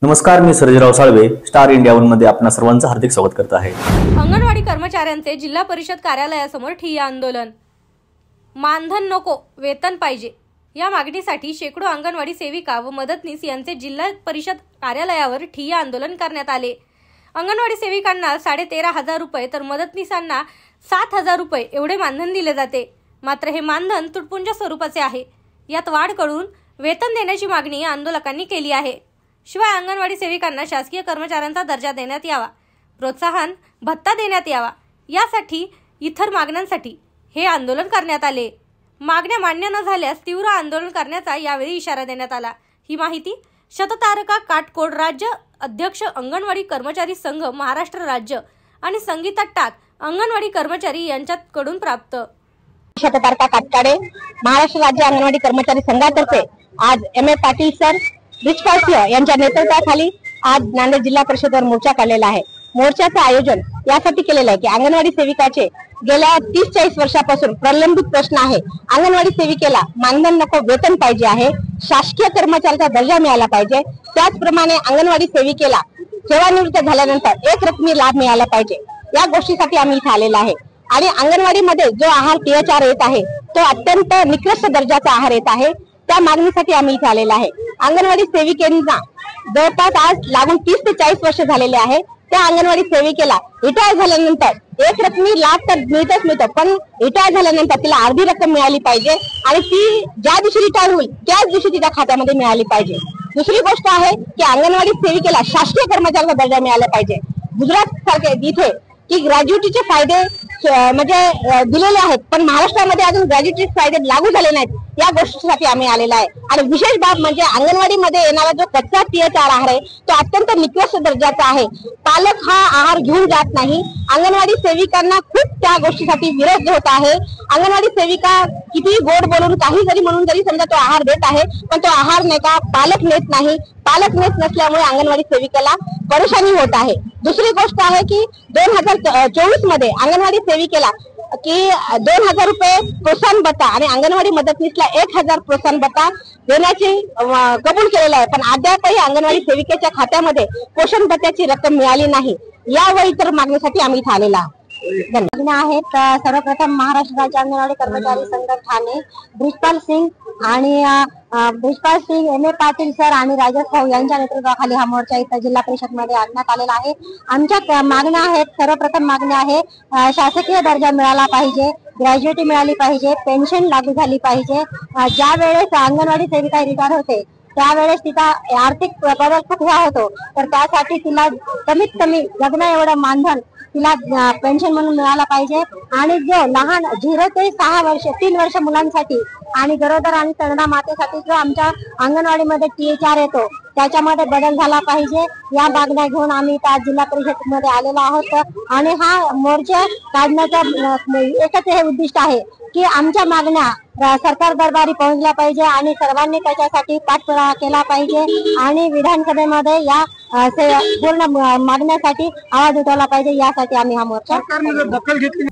नमस्कार, मी Sarjerao Salve, Star India One मध्ये आपणा सर्वांचं हार्दिक स्वागत करत आहे। अंगणवाडी कर्मचाऱ्यांचे जिल्हा परिषद कार्यालयासमोर ठिय्या आंदोलन। मानधन नको, वेतन पाहिजे या मागणीसाठी शेकडो अंगणवाडी सेविका व मदतनीस यांचे जिल्हा परिषद कार्यालयावर ठिय्या आंदोलन करण्यात आले। अंगणवाडी सेविकांना 13,500 रुपये तर मदतनीसांना 7,000 रुपये एवढे मानधन दिले जाते। मात्र हे मानधन तुटपुंजा स्वरूपाचे आहे। यात वाढ करून वेतन देण्याची मागणी आंदोलकांनी केली आहे। शिवाय अंगणवाडी सेविकांना शासकीय कर्मचाऱ्यांचा दर्जा देण्यात यावा, प्रोत्साहन भत्ता देण्यात यावा यासाठी इतर मागण्यांसाठी हे आंदोलन करण्यात आले। मागण्या मान्य न झाल्यास तीव्र आंदोलन करण्याचा यावेळी इशारा देण्यात आला। ही माहिती शततारका काटकोड राज्य अध्यक्ष अंगणवाडी कर्मचारी संघ महाराष्ट्र राज्य आणि संगीता टाक अंगणवाडी कर्मचारी यांच्याकडून प्राप्त। शततारका काटकाडे महाराष्ट्र राज्य अंगणवाडी कर्मचारी संघातर्फे आज एम ए पाटील सर यांच्या नेतृत्वाखाली आज नांदेड जिल्हा परिषदेवर मोर्चा काढलेला आहे। मोर्चाचे आयोजन यासाठी केलेले आहे की अंगणवाडी सेविकाचे गेल्या 30-40 वर्षापासून प्रलंबित प्रश्न आहे। अंगणवाडी सेविकेला मानधन नको, वेतन पाहिजे आहे, शासकीय कर्मचाऱ्याचा दर्जा मिळाला पाहिजे, त्याचप्रमाणे अंगणवाडी सेविकेला सेवानिवृत्त झाल्यानंतर एक रकमी लाभ मिळाला पाहिजे। या गोष्टीसाठी आम्ही इथे आलेला आहे। आणि अंगणवाडीमध्ये जो आहार THR येत आहे तो अत्यंत निकृष्ट दर्जाचा आहार येत आहे। त्या मागणीसाठी आम्ही इथे आलेला आहे। अंगणवाडी सेविकेंना जवळपास आज लागून 30 ते 40 वर्ष झालेले आहे। त्या अंगणवाडी सेविकेला रिटायर झाल्यानंतर एक रकमी लाभ तर मिळतो, पण रिटायर झाल्यानंतर तिला अर्धी रक्कम मिळाली पाहिजे आणि ती ज्या दिवशी रिटायर होईल त्याच दिवशी तिच्या खात्यामध्ये मिळाली पाहिजे। दुसरी गोष्ट आहे की अंगणवाडी सेविकेला शासकीय कर्मचाऱ्याचा दर्जा मिळाला पाहिजे। गुजरात सारखे इथे की ग्रॅज्युएटीचे फायदे म्हणजे दिलेले आहेत, पण महाराष्ट्रामध्ये अजून ग्रॅज्युएटी फायदे लागू झाले नाहीत। या गोष्टीसाठी आम्ही आलेला आहे। आणि विशेष बाब म्हणजे अंगणवाडीमध्ये येणारा जो कच्चा THR आहार आहे तो अत्यंत निकृष्ट दर्जाचा आहे। पालक हा आहार घेऊन जात नाही। अंगणवाडी सेविकांना खूप त्या गोष्टीसाठी विरोध होत आहे। अंगणवाडी सेविका किती गोड बोलून काही जरी म्हणून जरी समजा तो आहार देत आहे, पण तो आहार नाही का पालक नेत नाही। पालक नेत नसल्यामुळे अंगणवाडी सेविकेला परेशानी होत आहे। दुसरी गोष्ट आहे की 2024 मध्ये अंगणवाडी सेविकेला की 2,000 रुपये प्रोत्साहन भत्ता आणि अंगणवाडी मदतनीसला 1,000 प्रोत्साहन भत्ता देण्याची कबूल केलेला आहे, पण अद्यापही अंगणवाडी सेविकेच्या खात्यामध्ये पोषण भत्त्याची रक्कम मिळाली नाही। या व इतर मागणीसाठी आम्ही इथे आलेला आहेत। सर्वप्रथम महाराष्ट्र राज्य अंगणवाडी कर्मचारी संघ ठाणे ब्रिजपाल सिंग आणि एम ए पाटील सर आणि राजेश भाऊ यांच्या नेतृत्वाखाली हा मोर्चा इथं जिल्हा परिषद मध्ये आणण्यात आलेला आहे। आमच्या मागण्या आहेत, सर्वप्रथम मागणी आहे शासकीय दर्जा मिळाला पाहिजे, ग्रॅज्युएटी मिळाली पाहिजे, पेन्शन लागू झाली पाहिजे। ज्या वेळेस अंगणवाडी सेविका रिटायर होते त्यावेळेस तिचा आर्थिक बदल खूप होतो, तर त्यासाठी तिला कमीत कमी जगण्या एवढं मानधन तिला पेन्शन म्हणून मिळाला पाहिजे। आणि जो लहान 0 ते 6 वर्ष 3 वर्ष मुलांसाठी आणि गरोदर आणि स्तनदा मातेसाठी जो आमच्या अंगणवाडीमध्ये THR येतो त्याच्यामध्ये बदल झाला पाहिजे। या मागण्या घेऊन आम्ही आज जिल्हा परिषद मध्ये आलेलो आहोत। आणि हा मोर्चा काढण्याचा एकच हे उद्दिष्ट आहे की आमच्या मागण्या सरकार दरबारी पोहोचल्या पाहिजे आणि सर्वांनी त्याच्यासाठी पाठपुरावा केला पाहिजे आणि विधानसभेमध्ये या पूर्ण मागण्यासाठी आवाज उठवला पाहिजे। यासाठी आम्ही हा मोर्चा सरकारने दखल घेतली